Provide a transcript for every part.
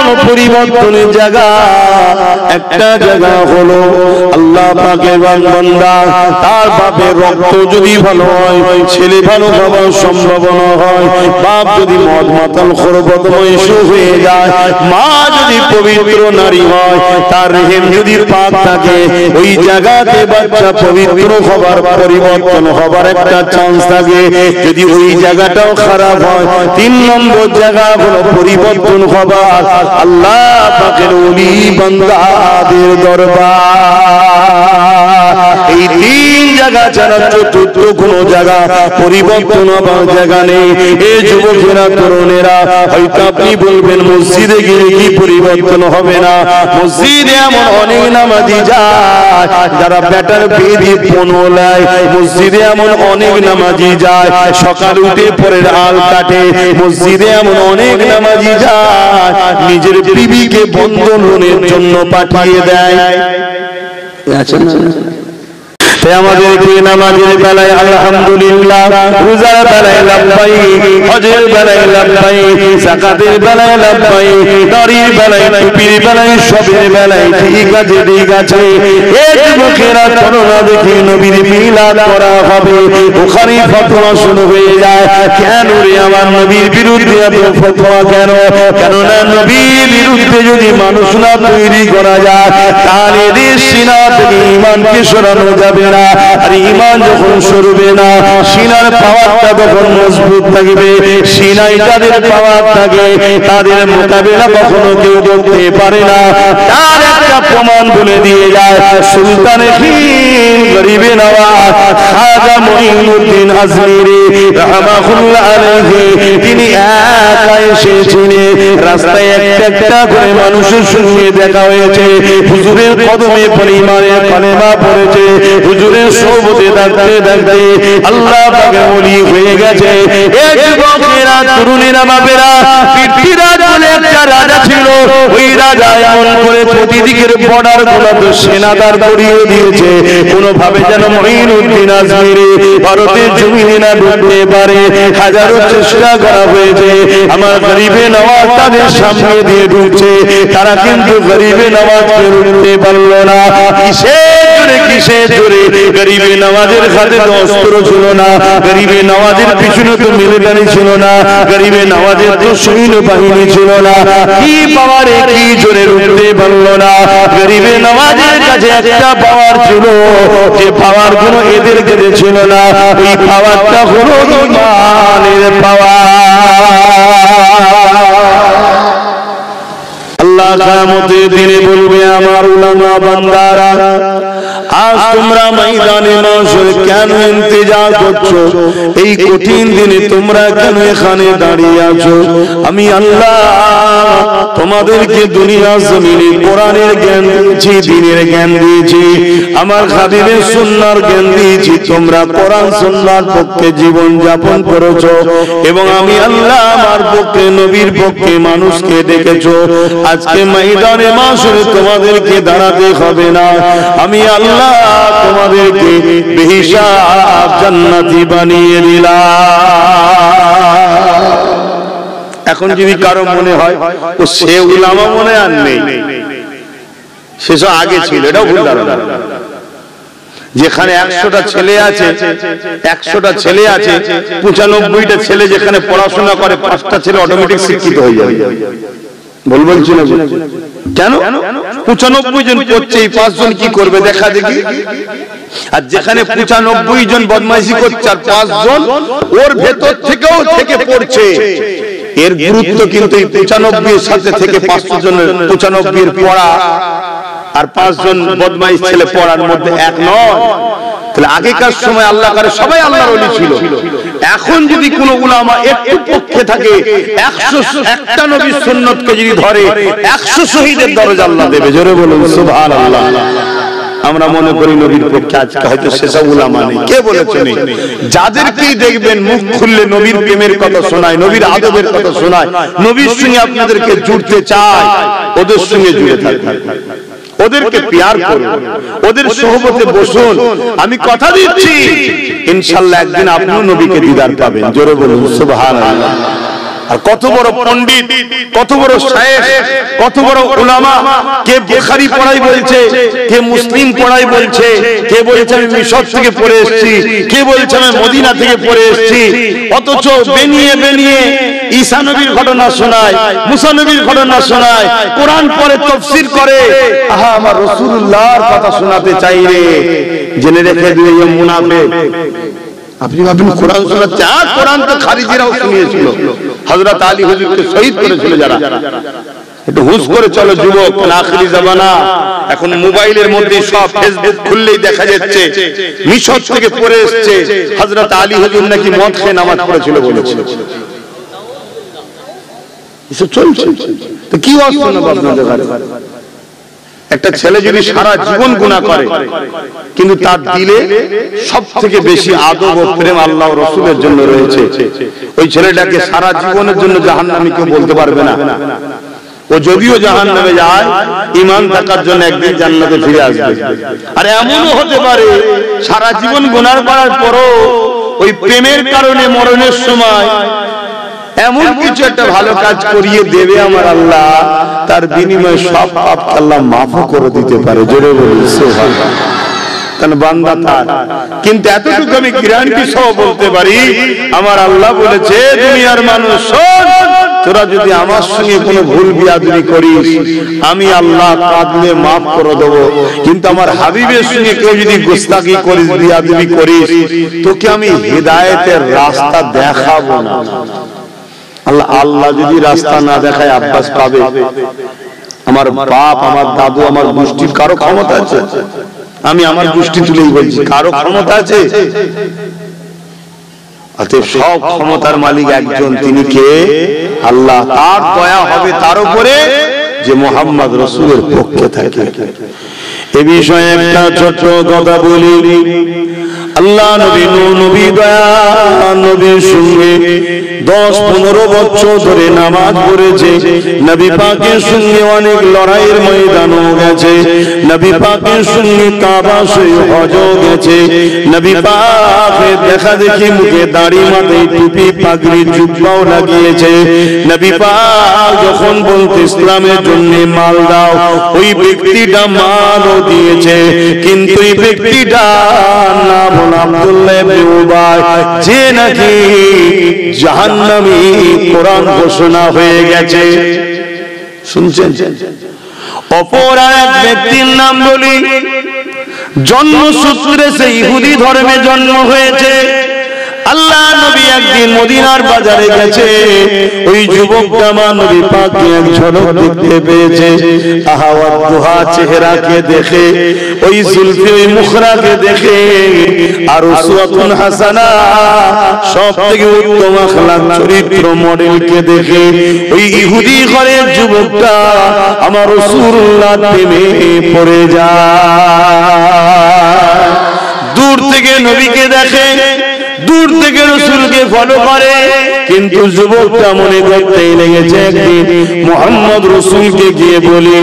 হলো পরিবর্তনের জায়গা। একটা জায়গা হলো আল্লাহ পাকের বান্দা তার বাপের রক্ত যদি ভালো হয়, ছেলে ভালো হওয়ার সম্ভাবনা হয়, বাপ যদি মদ মাতাল খরবতময় হয়ে যায়, মা যদি পবিত্র নারী হয়, তার রেহেম যদি পাক থাকে, ওই জায়গাতে বাচ্চা পবিত্র হবার পরিবর্তন হবার একটা চান্স থাকে। যদি ওই জায়গাটাও খারাপ হয়, 3 নম্বর জায়গা হলো পরিবর্তন হবার আল্লাহ পাকের ওলি বান্দাদের দরবার। এই 3 জায়গা ছাড়া চতুর্থ কোনো জায়গা পরিবর্তন হবার জায়গা নেই। এই যুবকেরা তরুণেরা হয়তো আপনি বলবেন মসজিদে গেলে কি পরিবর্তন হবে না? মসজিদে এমন অনেক নামাজি যায় যারা ব্যাটার বেদি পনোলায়, মসজিদে এমন অনেক নামাজি যায় সকাল উঠে পরের আল কাটে, মসজিদে এমন অনেক নামাজি যায় নিজের বিবিকে বন্ধনের জন্য পাঠিয়ে দেয়। আছে না? আমাদেরকে নামাজের বেলায় আলহামদুলিল্লাহ, রোজার বেলায় লাব্বাইক, হজের বেলায় লাব্বাইক, যাকাতের বেলায় লাব্বাইক, দাড়ির বেলায়, টুপির বেলায়, সবের বেলায় ঠিক আছে ঠিক আছে। এই যুবকেরা চলো না দেখি নবীর মিলাদ করা হবে। বুখারী ফতোয়া শুরু হয়ে যায়, কেন রে আমার নবীর বিরুদ্ধে এত ফতোয়া কেন? কেননা নবীর বিরুদ্ধে যদি মানুষ না তৈরি করা যায় তাহলে এদের সিনা থেকে ঈমানকে সরানো যাবে না। আর ঈমান যখন সরবে না, সিনার পাওয়ারটা তখন মজবুত থাকবে। সিনায় যাদের পাওয়ার থাকে তাদের মোকাবেলা কখনো কেউ করতে পারে না। তার একটা প্রমাণ বলে দিয়ে যায় সুলতানে হিন্দ গরিবে নওয়াজ খাজা মুঈনুদ্দিন আজমিরি রাহমাতুল্লাহ আলাইহি, তিনি একা এসেছিলেন। রাস্তায় একটা করে মানুষের সঙ্গে দেখা হয়েছে, হুজুরের কদমে পরিমাণে কালেমা পড়েছে, হুজুরের সোহবতে থাকতে থাকতে আল্লাহ পাকে ওলি হয়ে গেছে। এই যুবকেরা তরুণেরা বাবেরা, পৃথ্বীরাজ বলে একটা রাজা ছিল, ওই রাজা এমন করে প্রতিদিকের বর্ডার গুলোতে সেনাদার করিয়ে দিয়েছে কোনোভাবে যেন মুঈনুদ্দিন আজমিরি ভারতের জমিনে না ঢুকতে পারে। হাজারো চেষ্টা করা হয়েছে, আমার গরিবে নওয়াজ তাদের সামনে দিয়ে ঢুকছে, তারা কিন্তু গরিবে নওয়াজকে রুখতে পারল না। কিসের জোরে? গরিবে নওয়াজের হাতে তো অস্ত্র ছিল না, গরিবে নওয়াজের পিছনে তো মিলিটারি ছিল না, গরিবে নওয়াজের তো সৈন্য বাহিনী ছিল না, কি পাওয়ারে কি জোরে রুখতে পারল না। গরিবে নওয়াজের কাছে একটা পাওয়ার ছিল, যে পাওয়ার গুলো এদের কাছে ছিল না, ওই পাওয়ারটা হলো ঈমানের পাওয়ার। আল্লাহ কিয়ামতের দিনে বলবে আমার উলামা বান্দারা, আজ তোমরা ময়দানে মাশর কেন ইন্তজার করছো? এই কঠিন দিনে তোমরা কেন এখানে দাঁড়িয়ে আছো? আমি আল্লাহ তোমাদেরকে দুনিয়া জমিনে কোরআনের জ্ঞান দিয়েছি, দ্বীনের জ্ঞান দিয়েছি, আমার হাবিবের সুন্নাহর জ্ঞান দিয়েছি। তোমরা কোরআন সুন্নাহর পক্ষে জীবন যাপন করেছো এবং আমি আল্লাহ আমার পক্ষে নবীর পক্ষে মানুষকে ডেকেছো। আজকে ময়দানে মাশরে তোমাদেরকে দাঁড়াতে হবে না, আমি আল্লাহ তোমাদেরকে বেহিসাব জান্নাতি বানিয়ে দিলাম। এখন যদি কারো মনে হয় ও সে উলামা মনে আর নেই, সেসব আগে ছিল, এটাও ভুল ধারণা। যেখানে 100টা ছেলে আছে, 100টা ছেলে আছে, 95টা ছেলে যেখানে পড়াশোনা করে, 5টা ছেলে অটোমেটিক শিক্ষিত হয়ে যাবে। বলবেন ছিল কেন? 95 জন পড়ছে, এই 5 জন কি করবে দেখা দেখি। আর যেখানে 95 জন বদমাইশি করছে আর 5 জন ওর ভেতর থেকেও থেকে পড়ছে, এর গুরুত্ব কিন্তু এই 95 এর সাথে থেকে 500 জনের 95 এর পড়া আর 5 জন বদমাইশ ছেলে পড়ার মধ্যে এক নয়। তাহলে আগেকার সময় আল্লাহ করে সবাই আল্লাহর ওলি ছিল। এখন যদি কোন উলামা একটু পক্ষে থাকে, 101টা নবীর সুন্নতকে যদি ধরে, 100 শহীদের দরজা আল্লাহ দেবে। জোরে বলুন সুবহানাল্লাহ। আমরা মনে করি নবীর পক্ষে আজকে হয়তো সেসব উলামা নেই। কে বলেছে নেই? যাদেরকেই দেখবেন মুখ খুললে নবীর প্রেমের কথা শোনায়, নবীর আদবের কথা শোনায়, নবীর সঙ্গে আপনাদেরকে জুড়তে চায়, ওদের সঙ্গে জুড়ে থাকবেন, ওদেরকে প্যার করুন, ওদের সোহবতে বসুন। আমি কথা দিচ্ছি ইনশাআল্লাহ একদিন আপনিও নবীকে দিদার পাবেন। জোরে বলুন সুবহানাল্লাহ। আর কত বড় পণ্ডিত, কত বড় শায়েখ, কত বড় উলামা, কে বুখারী পড়াই বলছে, কে মুসলিম পড়াই বলছে, কে বলছে আমি মিশর থেকে পড়ে এসেছি, কে বলছে আমি মদিনা থেকে পড়ে এসেছি। অথচ বেনিয়ে বেনিয়ে ঈসা নবীর ঘটনা শোনায়, মুসা নবীর ঘটনা শোনায়, কোরআন পড়ে তাফসীর করে। আহা, আমার রাসূলুল্লাহর কথা শোনাতে চাই রে। জেনে রেখে দিয়ে মুনাফিক। আপনি ভাবেন কোরআন শোনাচ্ছে, আর কোরআন তো খারিজিরাও শুনিয়েছিল, হযরত আলী হুজুরকে শহীদ করেছিল যারা। একটু হুঁশ করে চলো যুবক, আখিরি জামানা। এখন মোবাইলের মধ্যে সব ফেসবুক খুললেই দেখা যাচ্ছে মিশর থেকে পড়ে এসেছে হযরত আলী হুজুর নাকি মদ খেয়ে নামাজ পড়েছিল বলেছে। এসব চলছে তো কি অবস্থা আপনাদের ঘরে? একটা ছেলে যদি সারা জীবন গুনাহ করে কিন্তু তার দিলে সব থেকে বেশি আদব ও প্রেম আল্লাহ ও রাসূলের জন্য রয়েছে, ওই ছেলেটাকে সারা জীবনের জন্য জাহান্নামী কেউ বলতে পারবে না। ও যদিও জাহান্নামে যায়, ঈমান থাকার জন্য একদিন জান্নাতে ফিরে আসবে। আর এমনও হতে পারে সারা জীবন গুনাহ করার পরও ওই প্রেমের কারণে মরণের সময় এমন কিছু একটা ভালো কাজ করিয়ে দেবে আমার আল্লাহ, তার বিনিময়ে সব পাপ আল্লাহ মাফ করে দিতে পারে। জোরে বলুন সুবহানাল্লাহ। কারণ বান্দা তার। কিন্তু এতটুকু আমি গ্যারান্টি সহ বলতে পারি, আমার আল্লাহ বলেছে দুনিয়ার মানুষ শোন, তোরা যদি আমার সঙ্গে কোনো ভুল বিয়াদবি করিস আমি আল্লাহ কাঁদলে মাফ করে দেব, কিন্তু আমার হাবিবের সঙ্গে কেউ যদি গোস্তাকি করিস, বিয়াদবি করিস, তোকে আমি হিদায়াতের রাস্তা দেখাবো না। আল্লাহ যদি রাস্তা না দেখায় আব্বাস পাবে? আমার বাপ, আমার দাদু, আমার গোষ্ঠীর কারো ক্ষমতা আছে? আমি আমার গোষ্ঠী তুলেই বলছি, কারো ক্ষমতা আছে? অতএব সব ক্ষমতার মালিক একজন, তিনি কে? আল্লাহ। তার দয়া হবে তার উপরে যে মুহাম্মদ রাসূলের পক্ষে থাকে। এ বিষয়ে একটা ছোট কথা বলি। আল্লাহ নবী নবী দয়া নবীর সঙ্গে 10-15 বছর ধরে নামাজ পড়েছে। নবী পাকের সঙ্গে অনেক লড়াইয়ের ময়দানও গেছে। নবী পাকের সঙ্গে কাবা শরীফ হজও গেছে। নবী পাকের দেখা দেখি মুখে দাড়ি, মাথায় টুপি, পাগড়ি, জুব্বাও লাগিয়েছে। নবী পাক যখন বলতে ইসলামের জন্য মাল দাও, ওই ব্যক্তিটা মালও দিয়েছে। কিন্তু এই ব্যক্তিটা নাম হলো আব্দুল্লাহ ইবনে উবাই, যে নাকি জাহান্নামী কোরআন ঘোষণা হয়ে গেছে। শুনছেন? অপর এক ব্যক্তির নাম বলি, জন্মসূত্রে সে ইহুদি ধর্মে জন্ম হয়েছে। আল্লাহ নবী একদিন মদিনার বাজারে গেছে, ওই যুবকটা নবী পাককে এক ঝলক দেখতে পেয়েছে। আহাওয়াত দুহা চেহারাকে দেখে, ওই জুলফি, ওই মুখরাকে দেখে, আর উসওয়াতুন হাসানা সবথেকে উত্তম আখলাক চরিত্র মডেলকে দেখে ওই ইহুদি ঘরের যুবকটা আমার রাসূলুল্লাহ প্রেমে পড়ে যায়। দূর থেকে নবীকে দেখে, দূর থেকে রাসূলকে ফলো করে, কিন্তু যুবকটা মনে করতেই লেগেছে একদিন মুহাম্মদ রাসূলকে গিয়ে বলি,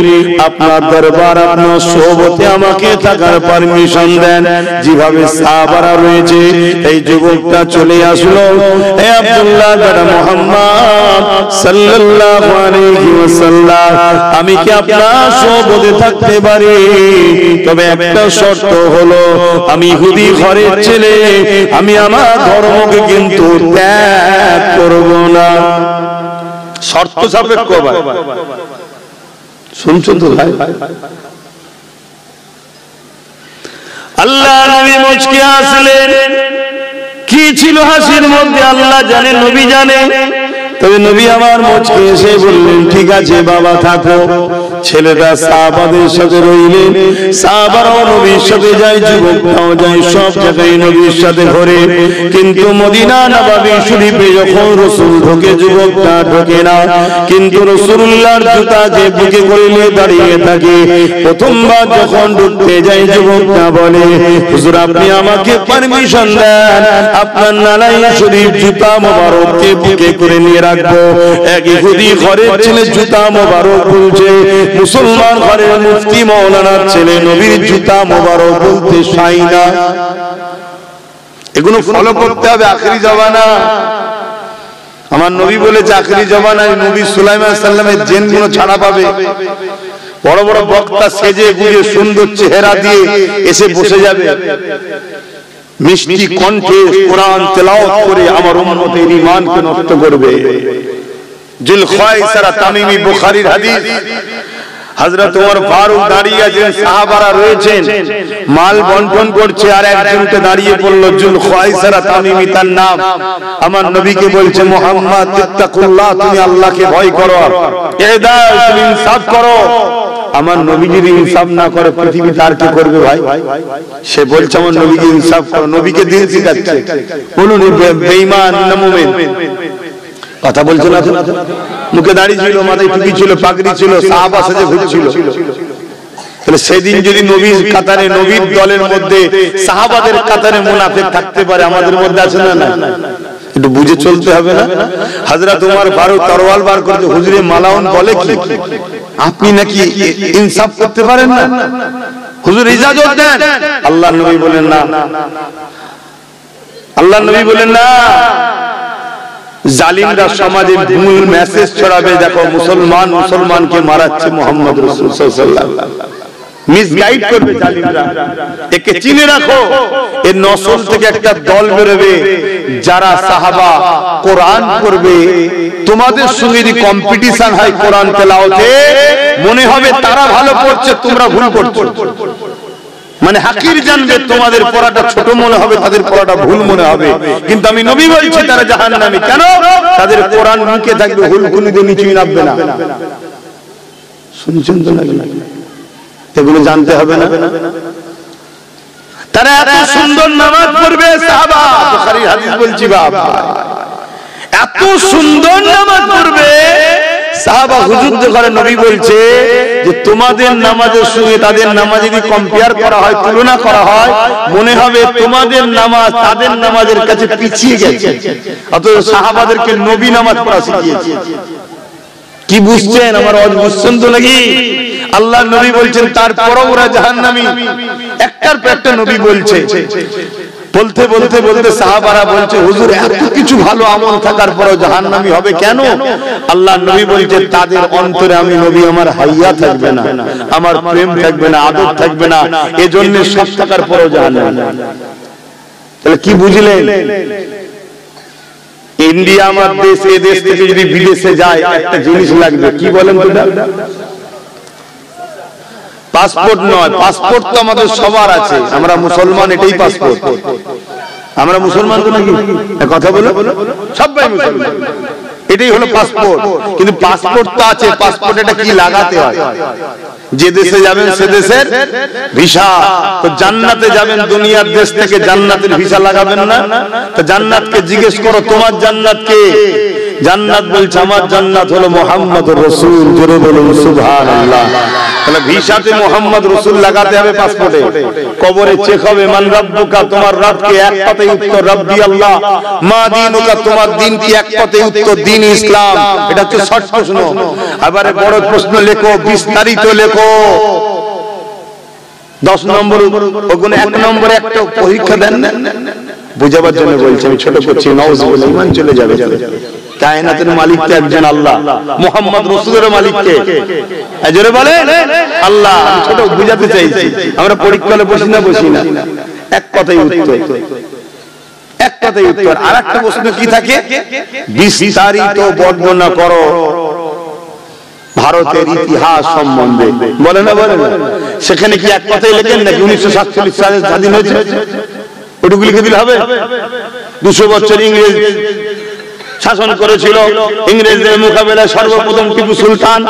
আপনার দরবার, আপনার সোহবতে আমাকে থাকার পারমিশন দেন, যেভাবে সাহাবারা রয়েছে। এই যুবকটা চলে আসলো, হে আব্দুল্লাহ দাদা মুহাম্মদ সাল্লাল্লাহু আলাইহি ওয়াসাল্লাম, আমি কি আপনার সোহবতে থাকতে পারি? তবে একটা শর্ত হলো, আমি ইহুদি ঘরের ছেলে, আমি আমার ধর্মকে কিন্তু ত্যাগ করব না। শর্ত সাপেক্ষ। শুনছেন তো ভাই? আল্লাহ নবী মুচকি আসলেন। কি ছিল হাসির মধ্যে আল্লাহ জানে, নবী জানে। তবে নবী আমার মুচকি এসে বললেন, ঠিক আছে বাবা থাকো। ছেলেটা সাহাবাদের সাথে রইলেন, সাহাবারাও নবীর সাথে যায়, যুবকরাও যায়, সব জায়গায় নবীর সাথে ঘোরে। কিন্তু মদিনা নববী শরীফে যখন রাসূল ঢোকে, যুবকটা ঢোকে না। কিন্তু রাসূলুল্লাহর জুতাকে বুকে করে নিয়ে দাঁড়িয়ে থাকে। প্রথমবার যখন ঢুকতে যায়, যুবকটা বলে, হুজুর আপনি আমাকে পারমিশন দেন, আপনার নালাই শরীফ জুতা মোবারককে বুকে করে নিয়ে রাখবো। এক ইহুদি ঘরের ছেলে জুতা মোবারক বলছে, মুসলমান ঘরের মুফতি মাওলানার ছেলে নবীর জুতা মোবারক বলতে চাই না। এগুলো ফলো করতে হবে আখেরি জামানা। আমার নবী বলেছে আখিরি জমানায় নবী সুলাইমান আলাইহিস সালামের জিনগুলো ছাড়া পাবে। বড় বড় বক্তা সেজে গুজে সুন্দর চেহারা দিয়ে এসে বসে যাবে, মিষ্টি কণ্ঠে কোরআন তেলাওয়াত করে আমার উম্মতের ঈমানকে নষ্ট করবে। জুল খায়সারা তামিমি, বুখারীর হাদিস। হযরত ওমর ফারুক দাঁড়িয়ে আছেন, সাহাবারা রয়েছেন, মাল বন্টন করছে, আর একজনকে দাঁড়িয়ে পড়ল জুল খায়সারা তামিমি তার নাম। আমার নবীকে বলছে মুহাম্মদ ইত্তাকুল্লাহ, তুমি আল্লাহকে ভয় করো, ইহদাল, তুমি ইনসাফ করো। আমার নবী যদি ইনসাফ না করে পৃথিবীতে আর কি করবে ভাই? সে বলছে আমার নবীকে ইনসাফ করো, নবীকে দিন শিখাচ্ছে। বলুন বেঈমান না মুমিন? কথা বলছে না, মুখে দাড়ি ছিল, মাথায় টুপি ছিল, পাগড়ি ছিল, সাহাবা সেজে ঘুরছিল। তাহলে সেদিন যদি নবীর কাতারে, নবীর দলের মধ্যে, সাহাবাদের কাতারে মুনাফিক থাকতে পারে, আমাদের মধ্যে আছে না? একটু বুঝে চলতে হবে না? হযরত ওমর ফারুক তরোয়াল বার করতে, হুজুরে মালাউন বলে কি আপনি নাকি ইনসাফ করতে পারেন না? হুজুর ইজাজত দেন। আল্লাহর নবী বলেন না, আল্লাহর নবী বলেন না। জালিমরা সমাজে ভুল মেসেজ ছড়াবে, দেখো মুসলমান মুসলমানকে মারাচ্ছে, মুহাম্মদ রাসূল সাল্লাল্লাহু আলাইহি ওয়াসাল্লাম মিসগাইড করবে জালিমরা। একে চিনে রাখো, এর নসল থেকে একটা দল বেরোবে যারা সাহাবা কোরআন পড়বে। তোমাদের সঙ্গে যদি কম্পিটিশন হয় কোরআন তেলাওয়াতে, মনে হবে তারা ভালো পড়ছে, তোমরা ভুল পড়ছো। মানে হাকির জানবে, তোমাদের পড়াটা ছোট মনে হবে, তাদের পড়াটা ভুল মনে হবে। কিন্তু আমি নবী বলছি তারা জাহান্নামী। কেন? তাদের কোরআন মুখে থাকবে, হুলকুনিতে নিচেই নামবে না। শুনছেন তো নাকি? এগুলো জানতে হবে না? তারা এত সুন্দর নামাজ পড়বে, সাহাবা, বুখারীর হাদিস বলছি বাবা, এত সুন্দর নামাজ পড়বে সাহাবা। হুজুর করে নবী বলছে যে তোমাদের নামাজের সঙ্গে তাদের নামাজ যদি কম্পেয়ার করা হয়, তুলনা করা হয়, মনে হবে তোমাদের নামাজ তাদের নামাজের কাছে পিছিয়ে গেছে। অথচ সাহাবাদেরকে নবী নামাজ পড়া শিখিয়েছে। কি বুঝছেন? আমার ওয়াজ বুঝছেন তো নাকি? আল্লাহ নবী বলছেন তারপরও ওরা জাহান্নামী। একটার পর একটা নবী বলছে। বলতে বলতে বলতে সাহাবারা বলছে হুজুর এত কিছু ভালো আমল থাকার পরও জাহান্নামী হবে কেন? আল্লাহ নবী বলছে তাদের অন্তরে আমি নবী আমার হাইয়া থাকবে না, আমার প্রেম থাকবে না, আদর থাকবে না, এজন্য সব থাকার পরও জাহান্নামী। তাহলে কি বুঝলেন? ইন্ডিয়া আমার দেশ, এই দেশ থেকে যদি বিদেশে যায় একটা জিনিস লাগবে, কি বলেন তো? পাসপোর্ট নয়, পাসপোর্ট তো আমাদের সবার আছে, আমরা মুসলমান, এটাই পাসপোর্ট। আমরা মুসলমান তো নাকি? কথা বলো, সবাই মুসলমান, এটাই হলো পাসপোর্ট। কিন্তু পাসপোর্ট তো আছে, পাসপোর্ট এটা কি লাগাতে হয়? যে দেশে যাবেন সে দেশের ভিসা। তো জান্নাতে যাবেন দুনিয়ার দেশ থেকে, জান্নাতের ভিসা লাগাবেন না? তো জান্নাতকে জিজ্ঞেস করো তোমার জান্নাত কে? জান্নাত বলছে আমার জান্নাত হলো মুহাম্মদুর রাসূল। জোরে বলুন সুবহানাল্লাহ। তাহলে ভিসাতে মুহাম্মদ রাসূল লাগাতে হবে পাসপোর্টে। কবরে চেক হবে মান রাব্বুকা, তোমার রব কে? এক কথায় উত্তর রব্বি আল্লাহ। মা দীনুকা, তোমার দিন কি? এক কথায় উত্তর দিন ইসলাম। এটা হচ্ছে শর্ট প্রশ্ন। এবারে বড় প্রশ্ন লেখো, বিস্তারিত লেখো। 10 নম্বর ওগুলো 1 নম্বরে একটা পরীক্ষা দেন না, বুঝাবার জন্য বলছি, আমি ছোট করছি। নাউজুবিল্লাহ, ঈমান চলে যাবে। কায়নাতের মালিক তো একজন আল্লাহ, মুহাম্মদ রাসূলের মালিক কে? জোরে বলেন আল্লাহ। আমি ছোট বুঝাতে চাইছি, আমরা পরীক্ষায় বসি না, এক কথাই উত্তর, এক কথাই উত্তর। আর একটা প্রশ্ন কি থাকে? বিস্তারিত বর্ণনা করো ভারতের ইতিহাস সম্বন্ধে। বলে না? সেখানে কি এক কথাই লেখেন নাকি 1947 সালে স্বাধীন হয়েছে? ওটুকু লিখে দিলে হবে? 200 বছর ইংরেজ শাসন করেছিল। ইংরেজদের মোকাবেলায় সর্বপ্রথম টিপু সুলতান,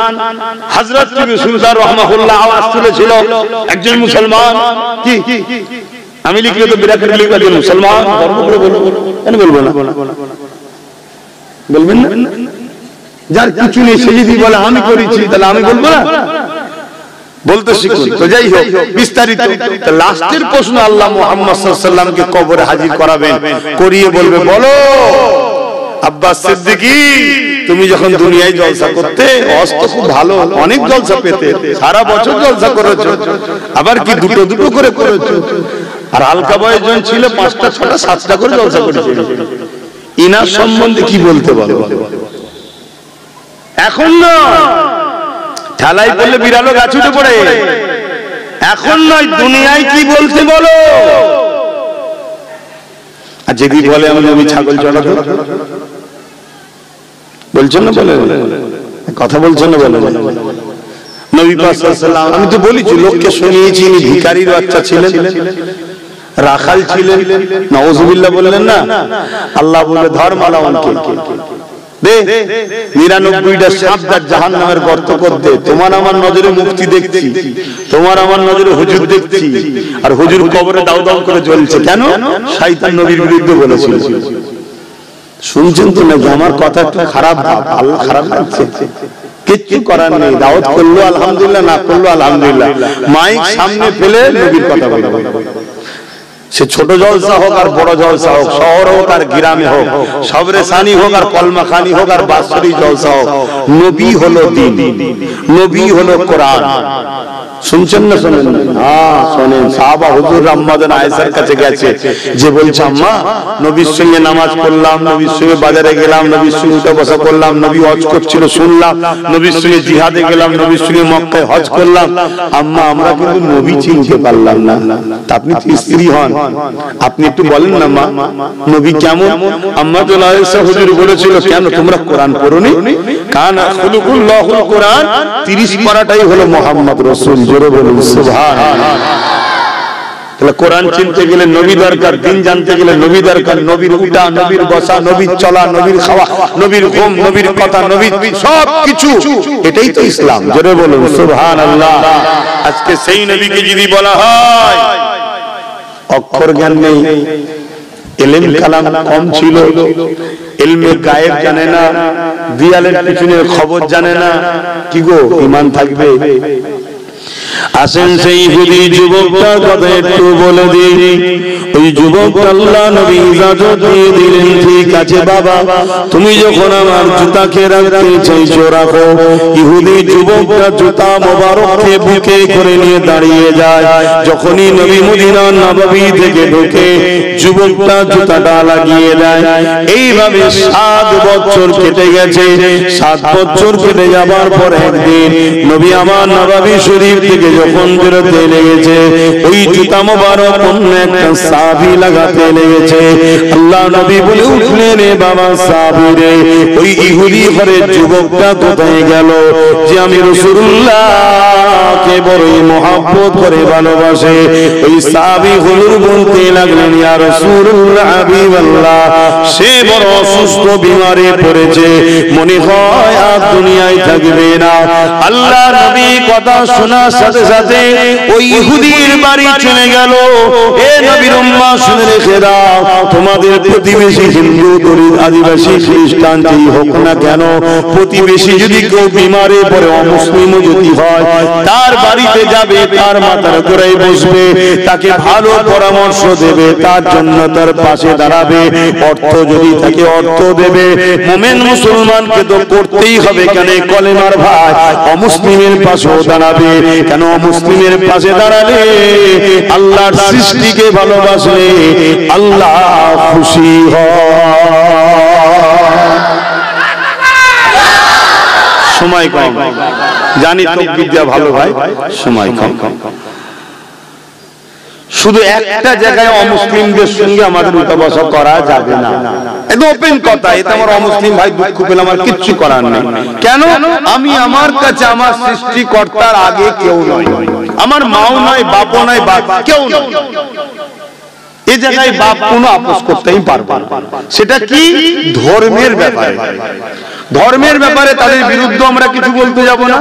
হযরত টিপু সুলতান রাহমাহুল্লাহ আওয়াজ তুলেছিল একজন মুসলমান। কি আমি লিখলে তো বিরাট লিখবে, একজন মুসলমান গর্ব করে বলবো, কেন বলবো না? বলবেন না? যার কিছু নেই সে যদি বলে আমি করেছি, তাহলে আমি বলবো না? বলতে শিখুন। তো যাই হোক, বিস্তারিত লাস্টের প্রশ্ন, আল্লাহ মুহাম্মদ সাল্লাল্লাহু আলাইহি ওয়াসাল্লামকে কবরে হাজির করাবেন, করিয়ে বলবে বলো আব্বাস সিদ্দিকী, তুমি যখন দুনিয়ায় জলসা করতে, অস্ত খুব ভালো, অনেক জলসা পেতে, সারা বছর জলসা করেছো, আবার কি দুটো দুটো করে করেছো, আর হালকা বয়স জন ছিল 5টা 6টা 7টা করে জলসা করেছিল। ইনার সম্বন্ধে কি বলতে বলো? এখন নয়, ঠেলাই পড়লে বিড়ালও গাছ উঠে পড়ে। এখন নয়, দুনিয়ায় কি বলতে বলো। আর যদি বলে আমি নবী ছাগল চড়াতো, বলছেন না? বলে কথা বলছেন না? বলে নবী পাক সাল্লাল্লাহু আলাইহি ওয়াসাল্লাম, আমি তো বলেছি লোককে শুনিয়েছি, ইনি ভিখারির বাচ্চা ছিলেন, রাখাল ছিলেন। নাউজুবিল্লাহ বললেন না? আল্লাহ বলে ধর মালাউনকে দে 99টা সাপদার জাহান্নামের গর্ত কর দে। তোমার আমার নজরে মুক্তি দেখছি, তোমার আমার নজরে হুজুর দেখছি, আর হুজুর কবরে দাউ দাউ করে জ্বলছে। কেন? শয়তান নবীর বিরুদ্ধে বলেছিল। শুনছেন তো নাকি? আমার কথা একটু খারাপ, আল্লাহ খারাপ লাগছে, কিচ্ছু করার নেই। দাওয়াত করলো আলহামদুলিল্লাহ, না করলো আলহামদুলিল্লাহ। মাইক সামনে ফেলে নবীর কথা বলবো। সে ছোট জলসা হোক আর বড় জলসা হোক, শহর হোক আর গ্রামে হোক, সবরে সানি হোক আর কলমা খানি হোক আর বাৎসরিক জলসা হোক, নবী হলো দ্বীন, নবী হলো কোরআন। শুনছেন না? শোনেন? হ্যাঁ শোনেন। সাহাবা হুজুর আম্মাজান আয়েশার কাছে গেছে, যে বলছে আম্মা নবীর সঙ্গে নামাজ পড়লাম, নবীর সঙ্গে বাজারে গেলাম, নবীর সঙ্গে উঠা বসা করলাম, নবী হজ করছিল শুনলাম, নবীর সঙ্গে জিহাদে গেলাম, নবীর সঙ্গে মক্কায় হজ করলাম, আম্মা আমরা কিন্তু নবী চিনতে পারলাম না। তা আপনি তো স্ত্রী হন, আপনি একটু বলেন না মা নবী কেমন? আম্মাজান আয়েশা হুজুর বলেছিল, কেন তোমরা কোরআন পড়োনি? কানা খুলুকুল্লাহুল কোরআন, 30 পারাটাই হলো মুহাম্মদ রাসূল। জোরে বলুন সুবহানাল্লাহ। তাহলে কোরআন চিনতে গেলে নবী দরকার, দিন জানতে গেলে নবী দরকার। নবীর উঠা, নবীর বসা, নবীর চলা, নবীর খাওয়া, নবীর ঘুম, নবীর কথা, নবীর সব কিছু, এটাই তো ইসলাম। জোরে বলুন সুবহানাল্লাহ। আজকে সেই নবীকে যদি বলা হয় অক্ষর জ্ঞান নেই, ইলম কালাম কম ছিল, ইলমে গায়েব জানে না, দিয়ালের পিছনের খবর জানে না, কি গো ঈমান থাকবে? আসেন সেই ইহুদি যুবকটার কথা একটু বলে দিই। ওই যুবক আল্লাহ নবী ইজাজত দিয়ে দিলেন, ঠিক আছে বাবা, তুমি যখন আমার জুতাকে রাখতে চাইছো রাখো। ইহুদি যুবকটা জুতা মোবারককে বুকে করে নিয়ে দাঁড়িয়ে যায়। যখনই নবী মদিনা নববী থেকে ঢোকে, যুবকটা জুতাটা লাগিয়ে দেয়। এইভাবে 7 বছর কেটে গেছে। 7 বছর কেটে যাবার পর একদিন নবী আমার নববী শরীফ থেকে যখন বেরোতে লেগেছে, ওই জুতা মোবারক অন্য একটা সাহাবী লাগাতে লেগেছে। আল্লাহ নবী বলে উঠলেন, রে বাবা সাহাবী রে, ওই ইহুদি ঘরের যুবকটা কোথায় গেল যে আমি রাসূলুল্লাহকে বড়ই মহব্বত করে ভালোবাসে? ওই সাহাবী হুজুর বলতে লাগলেন, ইয়া রাসূলুল্লাহ হাবিবাল্লাহ, সে বড় অসুস্থ, বিমারে পড়েছে, মনে হয় আর দুনিয়ায় থাকবে না। আল্লাহ নবী কথা শোনার সাথে সাথে ওই ইহুদির বাড়ি চলে গেল। এ নবীর উম্মাহ শুনে রেখে দাও, তোমাদের প্রতিবেশী হিন্দু, দলিত, আদিবাসী, খ্রিস্টান যেই হোক না কেন, প্রতিবেশী যদি কেউ বিমারে পড়ে, অমুসলিমও যদি হয়, তার বাড়িতে যাবে, তার মাথার গোড়ায় বসবে, তাকে ভালো পরামর্শ দেবে, তার জন্য তার পাশে দাঁড়াবে, অর্থ যদি থাকে অর্থ দেবে। মুমিন মুসলমানকে তো করতেই হবে, কেন কলেমার ভাই, অমুসলিমের পাশেও দাঁড়াবে। কেন মুসলিমের পাশে দাঁড়ালে আল্লাহর সৃষ্টিকে ভালোবাসলে আল্লাহ খুশি হয়। সময় কম, জানি তো বিদ্যা ভালো ভাই, সময় কম। শুধু একটা জায়গায় অমুসলিমদের সঙ্গে আমাদের উঠা বসা করা যাবে না, একদম ওপেন কথা। এটা আমার অমুসলিম ভাই দুঃখ পেলে আমার কিচ্ছু করার নেই। কেন? আমি আমার কাছে আমার সৃষ্টিকর্তার আগে কেউ নয়, আমার মাও নয়, বাপও নয়, কেউ নয়। এই জায়গায় বাপ কোনো আপোষ করতেই পারবে না। সেটা কি? ধর্মের ব্যাপারে। ধর্মের ব্যাপারে তাদের বিরুদ্ধে আমরা কিছু বলতে যাব না,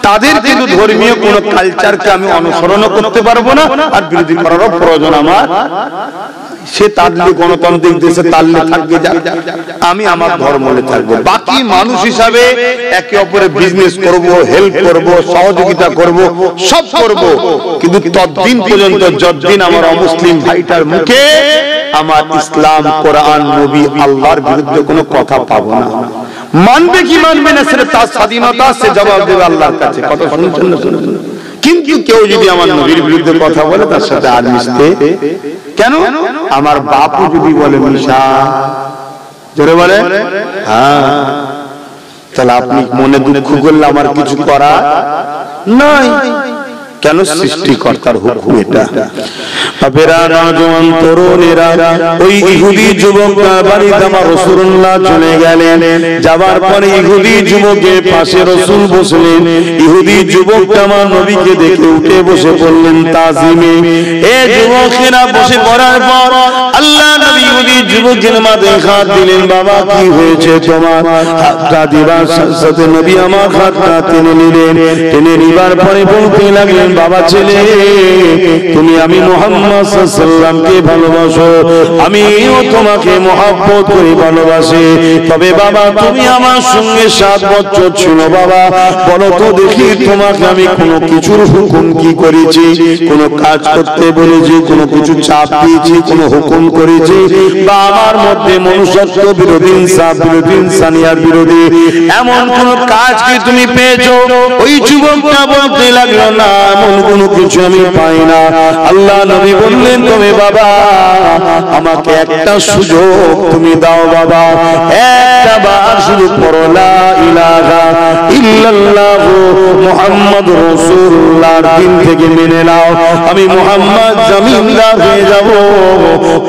তাদের কিন্তু ধর্মীয় কোন কালচারকে আমি অনুসরণ করতে পারবো না, আর বিরোধী করারও প্রয়োজন আমার। সে তাহলে গণতান্ত্রিক দেশে তাহলে থাকবে, আমি আমার ধর্মে থাকবো। বাকি মানুষ হিসাবে একে অপরের বিজনেস করব, হেল্প করব, সহযোগিতা করব, সব করব, কিন্তু ততদিন পর্যন্ত যতদিন আমার অমুসলিম ভাইটার মুখে আমার ইসলাম, কোরআন, নবী, আল্লাহর বিরুদ্ধে কোনো কথা পাবো না। মানবে কি মানবে না সেটা তার স্বাধীনতা, সে জবাব দেবে আল্লাহর কাছে। কথা শুনছেন না? কিন্তু কেউ যদি আমার নবীর বিরুদ্ধে কথা বলে, তার সাথে আর মিশতে কেন? আমার বাপও যদি বলে মিশা, জোরে বলে হ্যাঁ। তাহলে আপনি মনে দুঃখ করলে আমার কিছু করা নাই, কেন? সৃষ্টিকর্তার হুকুম এটা। বাপেরা, নওজোয়ান তরুণেরা, ওই ইহুদি যুবকটা বাড়িতে আমার রাসূলুল্লাহ চলে গেলেন। যাবার পরে ইহুদি যুবকের পাশে রাসূল বসলেন। ইহুদি যুবকটা আমার নবীকে দেখে উঠে বসে পড়লেন তাজিমে। এই যুবকেরা বসে পড়ার পর আল্লাহ নবী ইহুদি যুবকের মাথায় হাত দিলেন। বাবা, কি হয়েছে তোমার? হাতটা দিবার সাথে নবী আমার হাতটা টেনে নিলেন। টেনে নিবার পরে বলতে লাগলেন, বাবা ছেলে, তুমি আমি মুহাম্মদ সাল্লাল্লাহু আলাইহি ওয়াসাল্লামকে ভালোবাসো, আমিও তোমাকে মহব্বত করি, ভালোবাসি। তবে বাবা, তুমি আমার সঙ্গে 7 বছর ছিল। বাবা বলো তো দেখি, তোমাকে আমি কোনো কিছুর হুকুম কি করেছি? কোনো কাজ করতে বলেছি? কোনো কিছু চাপ দিয়েছি? কোনো হুকুম করেছি? বা আমার মধ্যে মনুষ্যত্ব বিরোধী, ইনসাফ বিরোধী, ইনসানিয়াত বিরোধী এমন কোন কাজ কি তুমি পেয়েছো? ওই যুবকটা বলতে লাগলো, না, এমন কোনো কিছু আমি পাই না। আল্লাহ নবী বললেন, তবে বাবা আমাকে একটা সুযোগ তুমি দাও। বাবা একটা বার শুধু পড়ো, লা ইলাহা ইল্লাল্লাহ মুহাম্মাদুর রাসূলুল্লাহর দিন থেকে মেনে নাও, আমি মুহাম্মদ জমিনদার হয়ে যাব,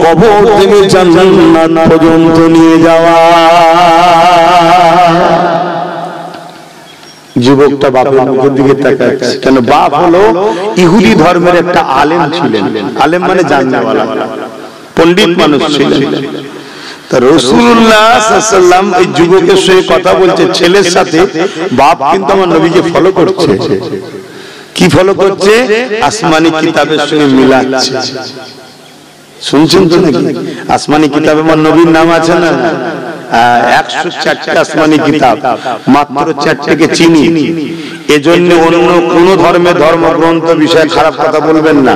কবর থেকে জান্নাত পর্যন্ত নিয়ে যাওয়া। যুবকটা বাপের মুখের দিকে তাকাচ্ছে। কেন? বাপ হলো ইহুদি ধর্মের একটা আলেম ছিলেন। আলেম মানে জাননেওয়ালা, পণ্ডিত মানুষ ছিলেন। তা রাসূলুল্লাহ সাল্লাল্লাহু আলাইহি ওয়াসাল্লাম এই যুবকের সঙ্গে কথা বলছে, ছেলের সাথে। বাপ কিন্তু আমার নবীকে ফলো করছে। কি ফলো করছে? আসমানি কিতাবের সঙ্গে মিলাচ্ছে। শুনছেন তো নাকি? আসমানি কিতাবে আমার নবীর নাম আছে না? 104টা আসমানি কিতাব, মাত্র 4টিকে চিনি। এজন্য অন্য কোন ধর্মের ধর্মগ্রন্থ বিষয়ে খারাপ কথা বলবেন না।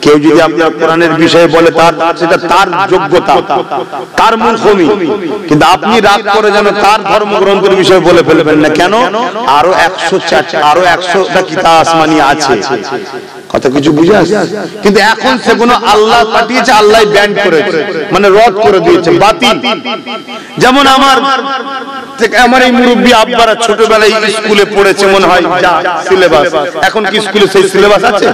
কেউ যদি আপনার কোরআনের বিষয়ে বলে, তার সেটা তার যোগ্যতা, তার মূর্খমি, কিন্তু আপনি রাগ করে যেন তার ধর্মগ্রন্থের বিষয়ে বলে ফেলবেন না। কেন? আরো 100টা কিতাব আসমানি আছে। কথা কিছু বুঝে আসে? কিন্তু এখন সেগুলো আল্লাহ পাঠিয়েছে, আল্লাহ ব্যান করেছে, মানে রদ করে দিয়েছে, বাতিল। যেমন আমার এই মুরব্বী আব্বারা ছোটবেলায় স্কুলে পড়েছে, মনে হয় যা সিলেবাস। এখন কি স্কুলে সেই সিলেবাস আছে?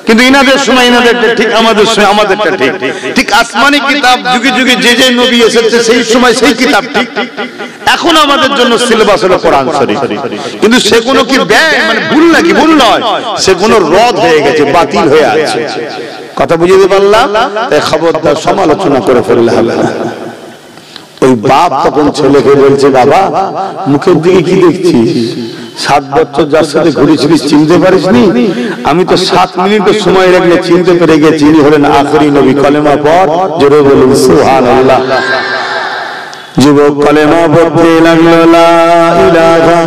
কিন্তু ইনাদের সময় ইনাদেরটা ঠিক, আমাদের সময় আমাদেরটা ঠিক। ঠিক আসমানি কিতাব যুগে যুগে যে যে নবী এসেছে সেই সময় সেই কিতাব ঠিক। এখন আমাদের জন্য সিলেবাস হলো কোরআন শরীফ। কিন্তু সেগুলো কি ব্যান, মানে ভুল নাকি? ভুল নয়, সেগুলো রদ হয়ে গেছে, বাতিল হয়ে আছে। কথা বুঝিয়ে পারলাম? তাই খবরদার সমালোচনা করে ফেললে হবে না। ওই বাপ তখন ছেলেকে বলছে, বাবা মুখের দিকে কি দেখছিস? 7 বছর যার সাথে ঘুরেছিলিস চিনতে পারিসনি? আমি তো 7 মিনিটের সময় রাখলে চিনতে পেরে গেছি, ইনি হলেন আখেরি নবী। কলেমা পড়, জোরে বলুন সুবহানাল্লাহ। যুবক কলেমা পড়তে লাগলো, লা ইলাহা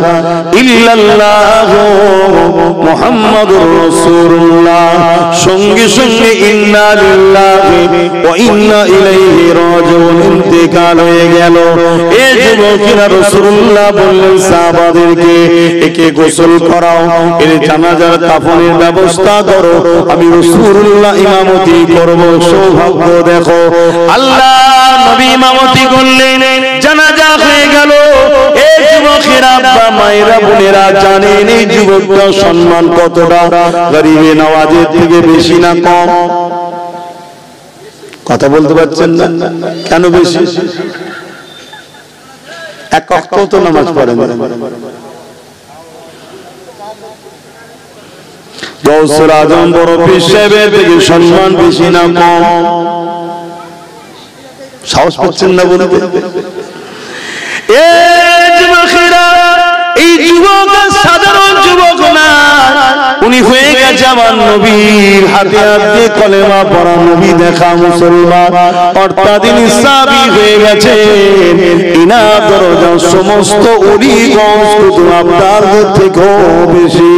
ইল্লাল্লাহ মুহাম্মাদুর রাসূলুল্লাহ। সঙ্গে সঙ্গে ইন্না লিল্লাহি ওয়া ইন্না ইলাইহি রাজিউন ইন্তেকাল হয়ে গেল। এই যুবকেরা রাসূলুল্লাহ বললেন সাহাবাদেরকে, একে গোসল করাও, এর জানাজার কাফনের ব্যবস্থা করো, আমি রাসূলুল্লাহ ইমামতি করব। সৌভাগ্য দেখো, আল্লাহ নবী ইমামতি করলেন, জানাজা হয়ে গেল। এই যুবকেরা, আব্বা মায়েরা, বোনেরা জানেন এই যুবকটার সম্মান কতটা? গরিবে নওয়াজের থেকে বেশি না কম? কথা বলতে পারছেন না? কেন বেশি? এক ওয়াক্ত তো নামাজ পড়েন। গৌসুল আজম বড় পীর সাহেবের থেকে সম্মান বেশি না কম? সাহস পাচ্ছেন না বলতে? এই যুবক সাধারণ যুবক না, উনি হয়ে গেছে আমার নবীর হাতে হাত দিয়ে কলেমা পড়া নবী দেখা মুসলমান, অর্থাৎ তিনি সাবি হয়ে গেছে। ইনার দরজা সমস্ত অলিগঞ্জ কুতুব আবদারদের থেকেও বেশি।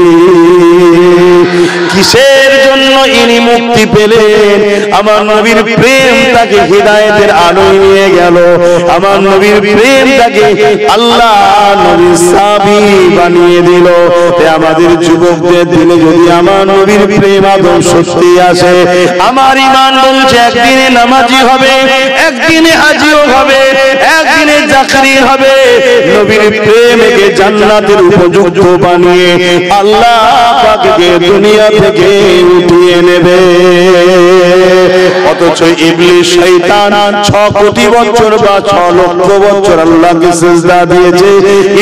কিসের জন্য ইনি মুক্তি পেলেন? আমার নবীর প্রেম তাকে হিদায়াতের আলোয় নিয়ে গেল। আমার নবীর প্রেম তাকে আল্লাহ নবীর সাবি বানিয়ে দিল। আমাদের যুবকদের দিলে যদি আমার নবীর প্রেম আদর সত্যি আসে, আমার ঈমান বলছে একদিনে নামাজি হবে, একদিনে হাজিও হবে, একদিনে জাকারি হবে। নবীর প্রেমকে জান্নাতের উপযুক্ত বানিয়ে আল্লাহ পাককে দুনিয়া থেকে উঠিয়ে নেবে। অথচ ইবলিস শয়তান 6 কোটি বছর বা 6 লক্ষ বছর আল্লাহকে সিজদা দিয়েছে।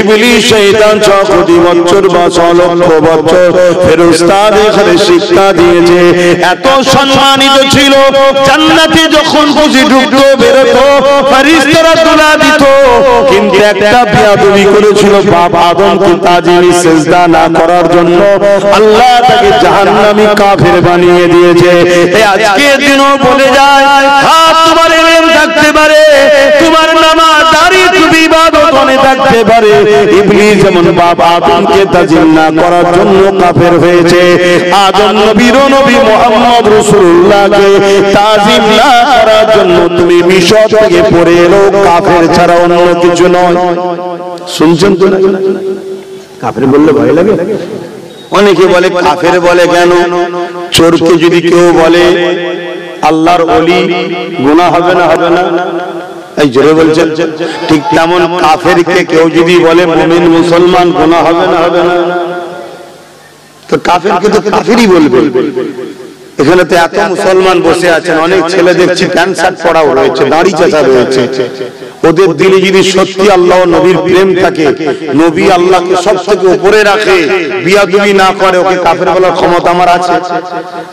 ইবলিস শয়তান 6 কোটি বছর বা 6 লক্ষ বছর ফেরেশতাদের শিক্ষা দিয়েছে। এত সম্মানিত ছিল, জান্নাতে যখন খুশি ঢুকতো বেরোতো ফেরেশতারা দোয়া দিত। কিন্তু একটা বেয়াদবি করেছিল, বাপ আদমকে তাজিমি সিজদা না করার জন্য আল্লাহ তাকে জাহান্নামী কাফের বানিয়ে দিয়েছে। এই আজকের দিনও বলে যায়, হ্যাঁ তোমার ইলম থাকতে পারে, তোমার নামাজ দাঁড়ি তুমি ইবাদত অনেক থাকতে পারে, ইবলিস যেমন বাপ আদমকে তাজিম না করার জন্য কাফের হয়েছে, আদম নবীর নবী মুহাম্মদ রাসূলুল্লাহকে তাজিম না করার জন্য তুমি মিশর থেকে পড়ে এলো কাফের ছাড়া অন্য কিছু নয়। শুনছেন তো? কাফের বললে ভয় লাগে? অনেকে বলে কাফের বলে কেন? চোরকে যদি কেউ বলে আল্লাহর ওলি, গুনাহ হবে না? হবে না? এই জোরে বলছেন। ঠিক তেমন কাফেরকে কেউ যদি বলে মুমিন মুসলমান, গুনাহ হবে না? হবে না? তো কাফেরকে তো কাফেরই বলবে। এখানে তো এত মুসলমান বসে আছেন, অনেক ছেলে দেখছি প্যান্ট শার্ট পরাও রয়েছে, দাড়ি চাচা রয়েছে। ওদের দিলে যদি সত্যি আল্লাহ নবীর প্রেম থাকে, নবী আল্লাহকে সবথেকে উপরে রাখে, বিয়াদবি না করে, ওকে কাফের বলার ক্ষমতা আমার আছে?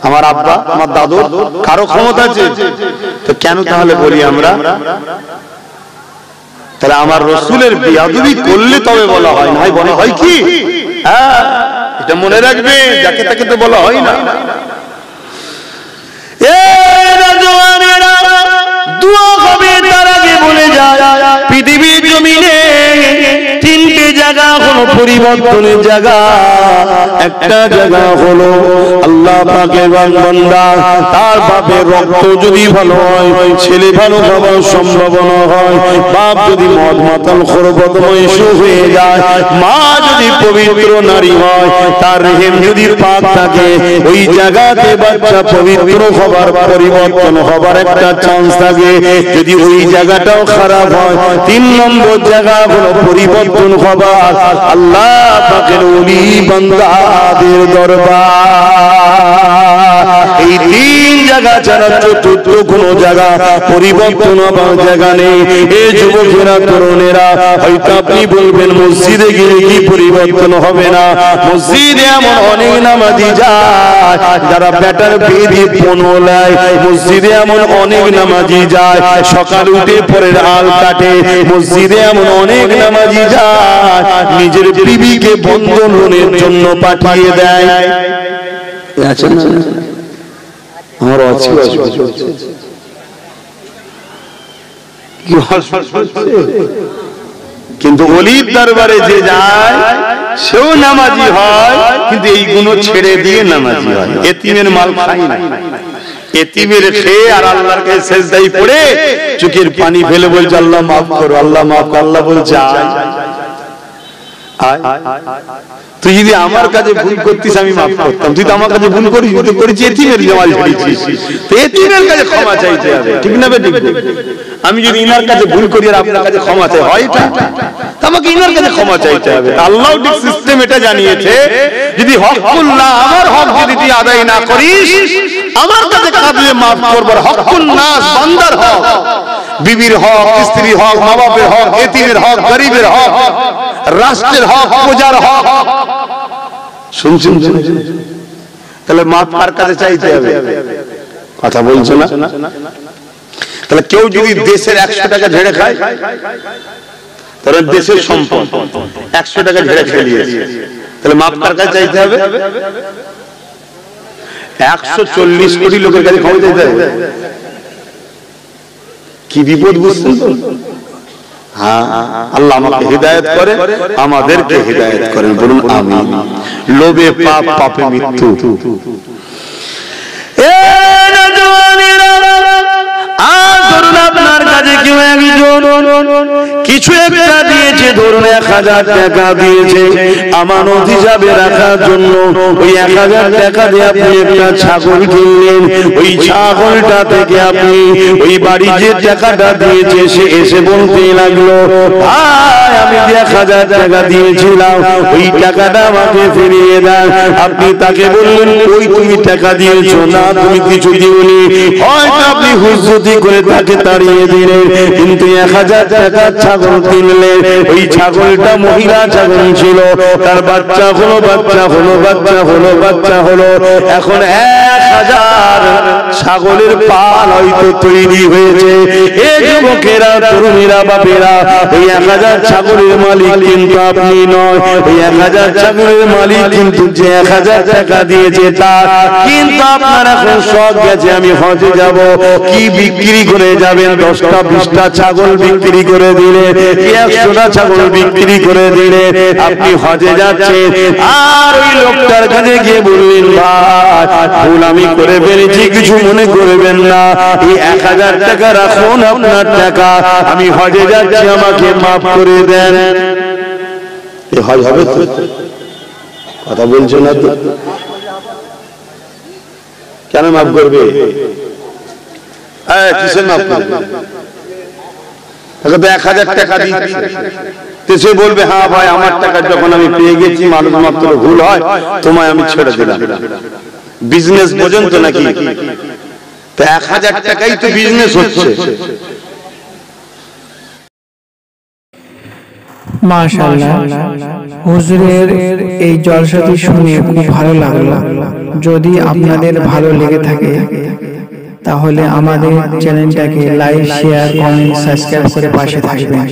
আমার আব্বা, আমার দাদু, কারো ক্ষমতা আছে? তো কেন তাহলে বলি আমরা? তাহলে আমার রাসূলের বিয়াদবি করলে তবে বলা হয়, না বলা হয় কি? হ্যাঁ, এটা মনে রাখবে, যাকে তাকে তো বলা হয় না। পৃথিবীর জমিনে 3টে জায়গা হলো পরিবর্তনের জায়গা। একটা জায়গা হলো আল্লাহ পাকের বান্দা, তার বাপের রক্ত যদি ভালো হয়, ছেলে ভালো হওয়ার সম্ভাবনা হয়, বাপ যদি মদ মাতাল খোরবদময় হয়ে যায়, মা যদি পবিত্র নারী হয়, তার রেহেম যদি পাক থাকে, ওই জায়গাতে বাচ্চা পবিত্র হবার, পরিবর্তন হবার একটা চান্স থাকে। যদি ওই জায়গাটাও খারাপ হয়, 3 নম্বর জায়গা হলো পরিবর্তন হবার আল্লাহ পাকের ওলি বান্দাদের দরবার। এই 3 জায়গা ছাড়া চতুর্থ কোন জায়গা পরিবর্তন হবার জায়গা নেই। এই যুবকেরা, তরুণেরা, হয়তো আপনি বলবেন মসজিদে গেলে কি পরিবর্তন হবে না? মসজিদে এমন অনেক নামাজি যায় যারা ব্যাটার বেঁধে পনোলায়, মসজিদে এমন অনেক নামাজি যায় সকাল উঠে পরের আল কাটে, মসজিদে এমন অনেক নামাজি যায় নিজের বিবিকে বন্ধনের জন্য পাঠিয়ে দেয়। আমার আছে কিন্তু ওলির দরবারে যে যায় সেও নামাজি হয়, কিন্তু এই গুণ ছেড়ে দিয়ে নামাজি হয়। এতিমের মাল খায় না, এতিমের খেয়ে আর আল্লাহর কাছে সেজদায় পড়ে চোখের পানি ফেলে বলছে আল্লাহ মাফ করো, আল্লাহ মাফ করো। আল্লাহ বলছে তুই যদি আমার কাছে ভুল করতিস আমি মাফ করতাম, তুই তো আমার কাছে ভুল করিস, তুই করেছিস এতিমের জামাল ঝাড়িছিস, তো এতিমের কাছে ক্ষমা চাইতে হবে, ঠিক না বেঠিক? আমি যদি ইনার কাছে ভুল করি আর আপনার কাছে ক্ষমা চাই, হয় এটা? আমাকে ইনার কাছে ক্ষমা চাইতে হবে। আল্লাহ ঠিক সিস্টেম এটা জানিয়েছে, যদি হকুল্লাহ, আমার হক যদি তুই আদায় না করিস, আমার কাছে কাঁদলে মাফ করবার। হকুল নাস, বান্দার হক, বিবির হক, স্ত্রীর হক, মা বাপের হক, এতিমের হক, গরিবের হক, রাষ্ট্রের হক, প্রজার হক। শুনছেন? তাহলে মাফ কার কাছে চাইতে হবে? কথা বলছো না? তাহলে কেউ যদি দেশের 100 টাকা ঝেড়ে খায়, তাহলে দেশের সম্পদ 100 টাকা ঝেড়ে খেয়ে নিয়েছে, তাহলে মাফ কার কাছে চাইতে হবে? 140 কোটি লোকের কাছে ক্ষমা চাইতে হবে। কি বিপদ বুঝছেন তো? হ্যাঁ, আল্লাহ আমাকে হিদায়াত করে, আমাদেরকে হিদায়াত করেন, বলুন আমিন। লোভে পাপ, পাপে মৃত্যু। আপনার কাছে কেউ একজন কিছু একটা দিয়ে দিয়েছে, ধরুন 1000 টাকা দিয়েছে আমানত হিসাবে রাখার জন্য। ওই 1000 টাকা দিয়ে আপনি একটা ছাগল কিনলেন, ওই ছাগলটা থেকে আপনি ওই বাড়ি যে টাকাটা দিয়েছে সে এসে বলতে লাগলো, ভাই আমি 1000 টাকা দিয়েছিলাম, ওই টাকাটা আমাকে ফিরিয়ে দেন। আপনি তাকে বললেন, ওই তুমি টাকা দিয়েছো না, তুমি কিছু দিওনি। হয়তো আপনি হুজুতি করে তাকে তাড়িয়ে দিলেন, কিন্তু 1000 টাকার ছাগল কিনলেন, ওই ছাগলটা মহিলা ছাগল ছিল, তার বাচ্চা হলো, বাচ্চা হলো, বাচ্চা হলো, বাচ্চা হলো। এখন 1000 ছাগলের পাল হয়তো তৈরি হয়েছে। এই যুবকেরা, তরুণীরা, বাপেরা, ওই 1000 ছাগলের মালিক কিন্তু আপনি নয়, ওই 1000 ছাগলের মালিক কিন্তু যে 1000 টাকা দিয়েছে তার। কিন্তু আপনার এখন শখ গেছে আমি হজে যাব, কি বিক্রি করে যাবেন? 10টা 20টা ছাগল বিক্রি করে দিলে, 100টা ছাগল বিক্রি করে দিলে আপনি হজে যাচ্ছেন। আর ওই লোকটার কাছে গিয়ে বললেন, ভাই ভুল আমি করে ফেলেছি, কিছু মনে করবেন না, এই 1000 টাকা রাখুন, আপনার টাকা, আমি হজে যাচ্ছি, আমাকে মাফ করে দেন। হজ হবে তো? কথা বলছো না তো? কেন মাফ করবে? কিসের মাফ করবে? 1000 টাকা দিচ্ছে, সে বলবে, হ্যাঁ ভাই আমার টাকা যখন আমি পেয়ে গেছি, মানুষ মাত্র ভুল হয়, তোমায় আমি ছেড়ে দিলাম। বিজনেস পর্যন্ত নাকি? তো 1000 টাকাই তো বিজনেস হচ্ছে। মাশাআল্লাহ, হুজুরের এই জলসাটি শুনে খুব ভালো লাগলো। যদি আপনাদের ভালো লেগে থাকে তাহলে আমাদের চ্যানেলটাকে লাইক, শেয়ার, কমেন্ট, সাবস্ক্রাইব করে পাশে থাকবেন।